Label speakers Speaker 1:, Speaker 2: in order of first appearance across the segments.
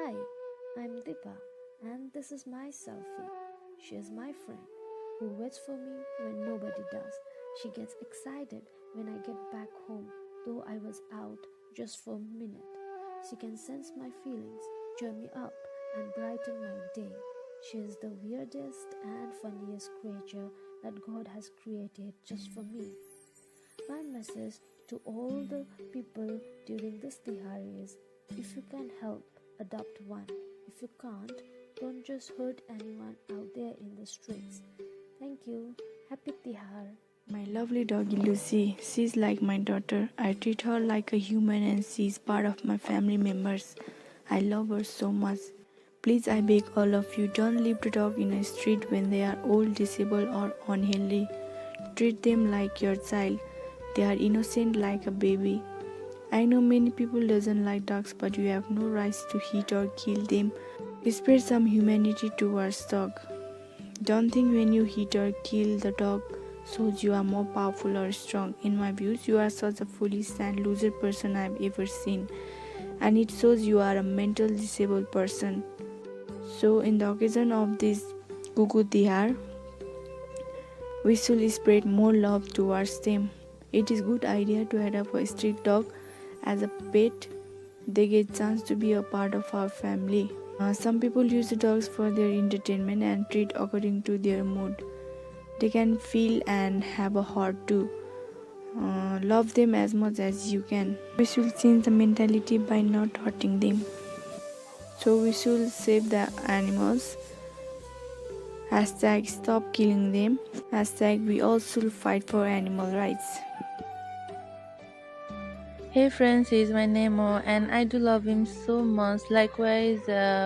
Speaker 1: Hi, I'm Dipa, and this is my selfie. She is my friend who waits for me when nobody does. She gets excited when I get back home, though I was out just for a minute. She can sense my feelings, cheer me up, and brighten my day. She is the weirdest and funniest creature that God has created just for me. My message to all the people during this Tihar is if you can help, adopt one. If you can't, don't just hurt anyone out there in the streets. Thank you. Happy Tihar.
Speaker 2: My lovely doggy Lucy, she's like my daughter. I treat her like a human and she's part of my family members. I love her so much. Please, I beg all of you, don't leave the dog in a street when they are old, disabled or unhealthy. Treat them like your child. They are innocent like a baby. I know many people doesn't like dogs, but you have no rights to hit or kill them. Spread some humanity towards dog. Don't think when you hit or kill the dog shows you are more powerful or strong. In my views, you are such a foolish and loser person I have ever seen. And it shows you are a mental disabled person. So in the occasion of this Kuku Tihar, we should spread more love towards them. It is good idea to adopt a street dog as a pet. They get chance to be a part of our family. Some people use the dogs for their entertainment and treat according to their mood. They can feel and have a heart too. Love them as much as you can. We should change the mentality by not hurting them. So we should save the animals. Hashtag stop killing them. Hashtag we all should fight for animal rights.
Speaker 3: Hey friends, he's my Nemo and I do love him so much. Likewise,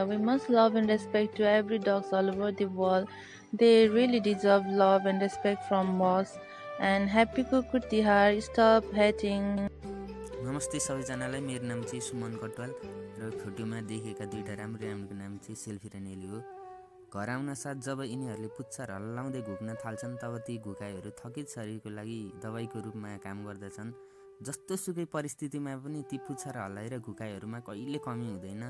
Speaker 3: we must love and respect to every dogs all over the world. They really deserve love and respect from us. And happy Kukur Tihar, stop hating.
Speaker 4: नमस्ते सबैजनालाई मेरो नाम चाहिँ सुमन कटवाल र फोटोमा देखेका दुईटा राम्रो राम्रोको नाम चाहिँ सेल्फी र नेली हो। घर आउन साथ जब यिनीहरूले पुच्छर हल्लाउँदै घुक्न थाल्छन् तब ती घुकाइहरू थकित शरीरको लागि दबाईको रूपमा काम गर्दछन्। जस्तो सुकै परिस्थितिमा पनि ती पुच्छर हल्लाइ र घुकाइहरूमा कहिले कमी हुँदैन।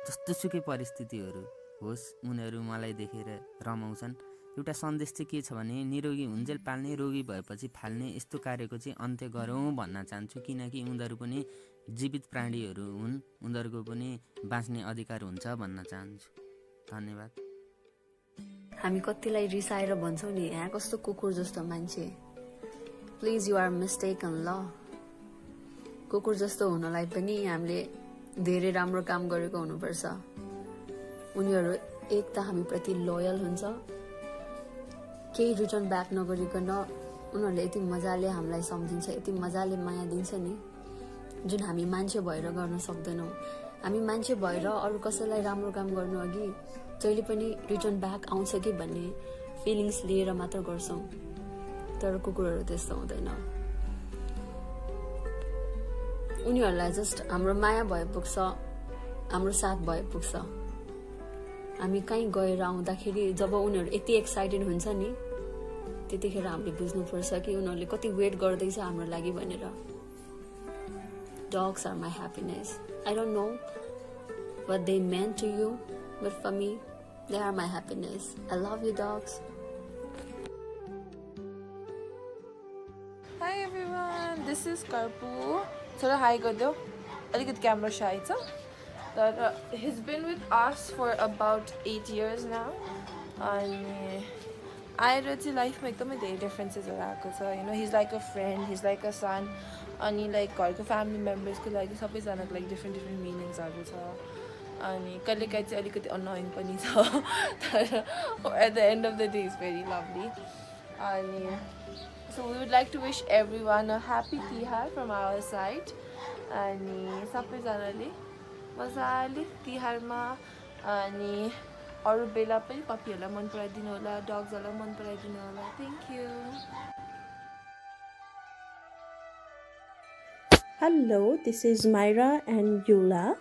Speaker 4: जस्तो सुकै परिस्थितिहरू होस् उनीहरू मलाई देखेर रमाउँछन्। एउटा सन्देश चाहिँ के छ भने निरोगी हुन्जेल पाल्ने रोगी भएपछि फाल्ने यस्तो कार्यको चाहिँ अन्त्य गरौँ भन्न चाहन्छु, किनकि उनीहरू पनि जीवित प्राणीहरू हुन्, उनीहरूको पनि बाँच्ने अधिकार हुन्छ भन्न चाहन्छु। धन्यवाद।
Speaker 5: हामी कतिलाई रिसाएर भन्छौँ नि यहाँ कस्तो कुकुर जस्तो मान्छे, प्लिज यु आर मिस्टेकन ल। कुकुर जस्तो हुनलाई पनि हामीले धेरै राम्रो काम गरेको हुनुपर्छ। उनीहरू एक त हामीप्रति लोयल हुन्छ, केही रिटर्न ब्याक नगरिकन उनीहरूले यति मजाले हामीलाई सम्झिन्छ, यति मजाले माया दिन्छ नि जुन हामी मान्छे भएर गर्न सक्दैनौँ। हामी मान्छे भएर अरू कसैलाई राम्रो काम गर्नु अघि जहिले पनि रिटर्न ब्याक आउँछ कि भन्ने फिलिङ्स लिएर मात्र गर्छौँ, तर कुकुरहरू त्यस्तो हुँदैन। उनीहरूलाई जस्ट हाम्रो माया भए पुग्छ, हाम्रो साथ भए पुग्छ। हामी कहीँ गएर आउँदाखेरि जब उनीहरू यति एक्साइटेड हुन्छ नि त्यतिखेर हामीले बुझ्नुपर्छ कि उनीहरूले कति वेट गर्दैछ हाम्रो लागि भनेर। Dogs are my happiness. I don't know what they meant to you, but for me, they are my happiness. I love you, dogs.
Speaker 6: Hi everyone, this is Karpu. थोड़ा हाई गरिदेऊ, अलिकति क्यामेरा shy छ तर he's been with us for about 8 years now. अनि आएर चाहिँ लाइफमा एकदमै धेरै डिफरेन्सेसहरू आएको छ। You know he's like a friend, he's like a son. अनि लाइक घरको फ्यामिली मेम्बर्सको लागि सबैजनाको लागि डिफ्रेन्ट मिनिङ्सहरू छ। अनि कहिलेकाहीँ चाहिँ अलिकति अनोइङ पनि छ तर at the end of the day is very lovely. अनि so we would like to wish everyone a happy Tihar from our side. अनि सबैजनाले मजाले तिहारमा अनि अरू बेला पनि पपीहरूलाई मन पराइदिनु होला, डग्सहरूलाई मन पराइदिनु होला। Thank you.
Speaker 7: Hello, this is Myra and Yula.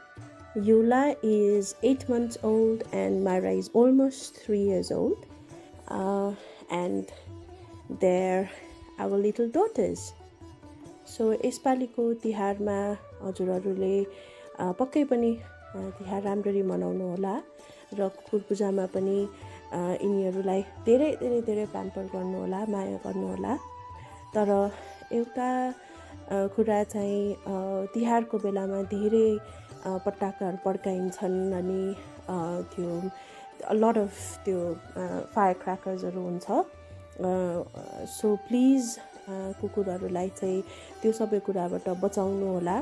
Speaker 7: Yula is 8 months old and Myra is almost 3 years old. And they're our little daughters. So यसपालिको तिहारमा हजुरहरूले पक्कै पनि तिहार राम्ररी मनाउनु होला र कुकुर पूजामा पनि यिनीहरूलाई धेरै धेरै धेरै प्याम्पर गर्नु होला, माया गर्नु होला। तर एउटा कुरा चाहिँ तिहारको बेलामा धेरै पटाकाहरू पड्काइन्छन् अनि त्यो लट अफ त्यो फायर क्र्याकर्सहरू हुन्छ। सो प्लिज कुकुरहरूलाई चाहिँ त्यो सबै कुराबाट बचाउनु होला।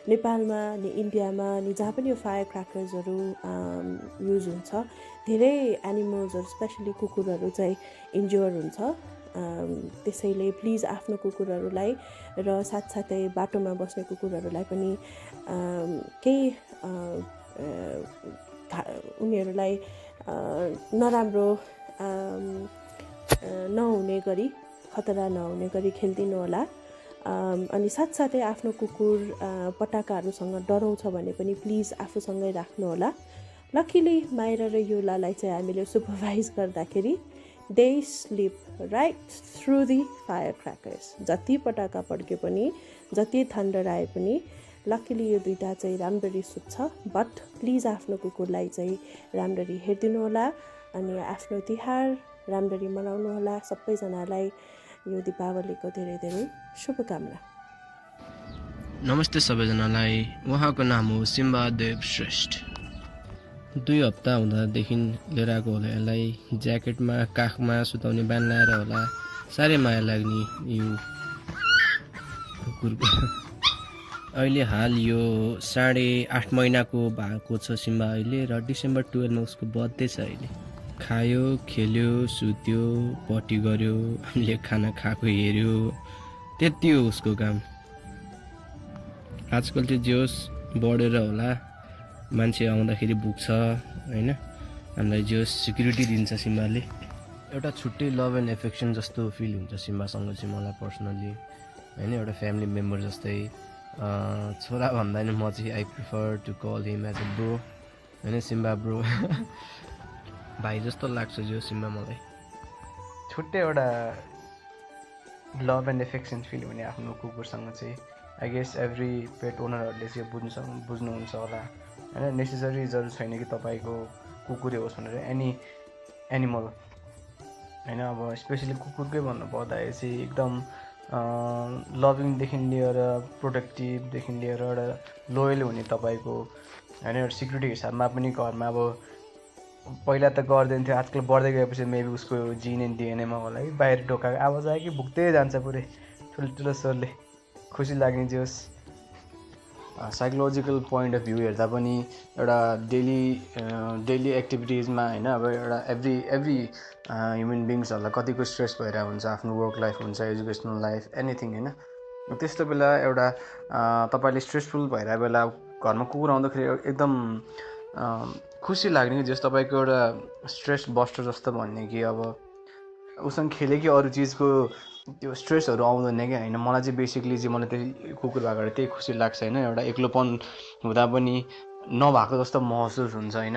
Speaker 7: नेपालमा अनि इन्डियामा अनि जहाँ पनि यो फायर क्र्याकर्सहरू युज हुन्छ धेरै एनिमल्सहरू स्पेसली कुकुरहरू चाहिँ इन्ज्योर हुन्छ। त्यसैले प्लिज आफ्नो कुकुरहरूलाई र साथसाथै बाटोमा बस्ने कुकुरहरूलाई पनि केही उनीहरूलाई नराम्रो नहुने गरी, खतरा नहुने गरी खेलिदिनु होला। अनि साथसाथै आफ्नो कुकुर पटाकाहरूसँग डराउँछ भने पनि प्लिज आफूसँगै राख्नु होला। लकिली माइरा र युलालाई चाहिँ हामीले सुपरभाइज गर्दाखेरि they sleep right through the fire crackers. जति पटाका पड्के पनि, जति थन्डर आए पनि लकिली यो दुईवटा चाहिँ राम्ररी सुत्छ। बट प्लिज आफ्नो कुकुरलाई चाहिँ राम्ररी हेरिदिनु होला अनि आफ्नो तिहार राम्ररी मनाउनु होला। सबैजनालाई यो दीपावलीको धेरै धेरै शुभकामना।
Speaker 8: नमस्ते सबैजनालाई। उहाँको नाम हो सिम्बा देव श्रेष्ठ। 2 हप्ता हुँदादेखि लिएर आएको होला यसलाई। ज्याकेटमा काखमा सुताउने बान लाएर होला, साह्रै माया लाग्ने यो कुकुरको। अहिले हाल यो 8.5 महिनाको भएको छ सिम्बा अहिले, र डिसेम्बर 12 मा उसको बर्थडे छ अहिले। खायो, खेल्यो, सुत्यो, पटी गर्यो, हामीले खाना खाएको हेऱ्यो, त्यति हो उसको काम। आजकल चाहिँ जे होस् बढेर होला, मान्छे आउँदाखेरि भुक्छ होइन, हामीलाई जे होस् सिक्युरिटी दिन्छ सिम्बाले। एउटा छुट्टै लभ एन्ड एफेक्सन जस्तो फिल हुन्छ सिम्बासँग चाहिँ मलाई पर्सनली होइन, एउटा फ्यामिली मेम्बर जस्तै। छोरा भन्दा नि म चाहिँ I prefer to call him as a bro होइन, सिम्बा ब्रो। भाइ जस्तो लाग्छ जो सिम्बा मलाई।
Speaker 9: छुट्टै एउटा लभ एन्ड एफेक्सन फिल हुने आफ्नो कुकुरसँग चाहिँ आई गेस एभ्री पेट ओनरहरूले चाहिँ बुझ्नुहुन्छ होला होइन। नेसेसरी जरुरी छैन कि तपाईँको कुकुरै होस् भनेर, एनी एनिमल होइन। अब स्पेसली कुकुरकै भन्नुपर्दाखेरि चाहिँ एकदम लभिङदेखि लिएर प्रोटेक्टिभदेखि लिएर एउटा लोयल हुने तपाईँको होइन। एउटा सिक्युरिटी हिसाबमा पनि घरमा अब पहिला त गर्दैन थियो, आजकल बढ्दै गएपछि मेबी उसको जिन एन्ड डिएनएमा होला कि बाहिर ढोकाको आवाज आयो कि भुक्दै जान्छ पुरै ठुल्ठुलो स्वरले, खुसी लाग्ने जे होस्। साइकोलोजिकल पोइन्ट अफ भ्यू हेर्दा पनि एउटा डेली एक्टिभिटिजमा होइन, अब एउटा एभ्री ह्युमन बिङ्सहरूलाई कतिको स्ट्रेस भइरहेको हुन्छ, आफ्नो वर्क लाइफ हुन्छ, एजुकेसनल लाइफ, एनिथिङ होइन। त्यस्तो बेला एउटा तपाईँले स्ट्रेसफुल भइरहेको बेला घरमा कुकुर आउँदाखेरि एकदम खुसी लाग्ने कि जस्तो तपाईँको एउटा स्ट्रेस बस्टर जस्तो भन्ने कि अब उसँग खेल्यो कि अरू चिजको त्यो स्ट्रेसहरू आउँदैन कि होइन। मलाई चाहिँ बेसिकली चाहिँ मलाई त्यही कुकुर भएकोबाट त्यही खुसी लाग्छ होइन। एउटा एक्लोपन हुँदा पनि नभएको जस्तो महसुस हुन्छ होइन,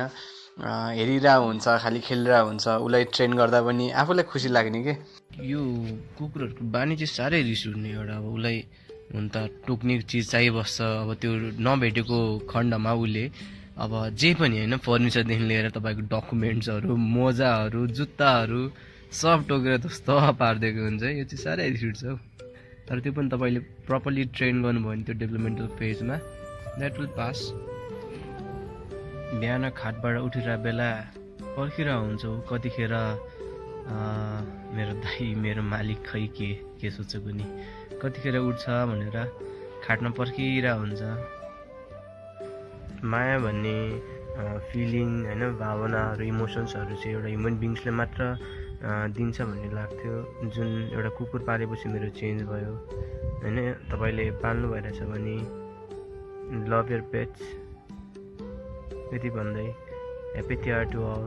Speaker 9: हेरिरहेको हुन्छ, खालि खेलिरहेको हुन्छ, उसलाई ट्रेन गर्दा पनि आफूलाई खुसी लाग्ने कि।
Speaker 8: यो कुकुरहरूको बानी चाहिँ साह्रै रिस उठ्ने। एउटा अब उसलाई हुन त टोक्ने चिज चाहिबस्छ, अब त्यो नभेटेको खण्डमा उसले अब जे पनि होइन, फर्निचरदेखि लिएर तपाईँको डकुमेन्ट्सहरू, मोजाहरू, जुत्ताहरू सब टोकेर जस्तो पारिदिएको हुन्छ। यो चाहिँ साह्रै रिस उठ्छ हौ। तर त्यो पनि तपाईँले प्रपरली ट्रेन गर्नुभयो भने त्यो डेभलपमेन्टल फेजमा द्याट विल पास। बिहान खाटबाट उठेर बेला पर्खिरहेको हुन्छौ कतिखेर मेरो दाइ, मेरो मालिक खै के सोच्छ कुनी, कतिखेर उठ्छ भनेर खाटमा पर्खिरहेको हुन्छ। माया भन्ने फिलिङ होइन, भावनाहरू, इमोसन्सहरू चाहिँ एउटा ह्युमन बिङ्सले मात्र दिन्छ भन्ने लाग्थ्यो, जुन एउटा कुकुर पालेपछि मेरो चेन्ज भयो होइन। तपाईँले पाल्नु भइरहेछ भने लभ यर पेट्स। यति भन्दै ह्याप्पी तिहार टु अल।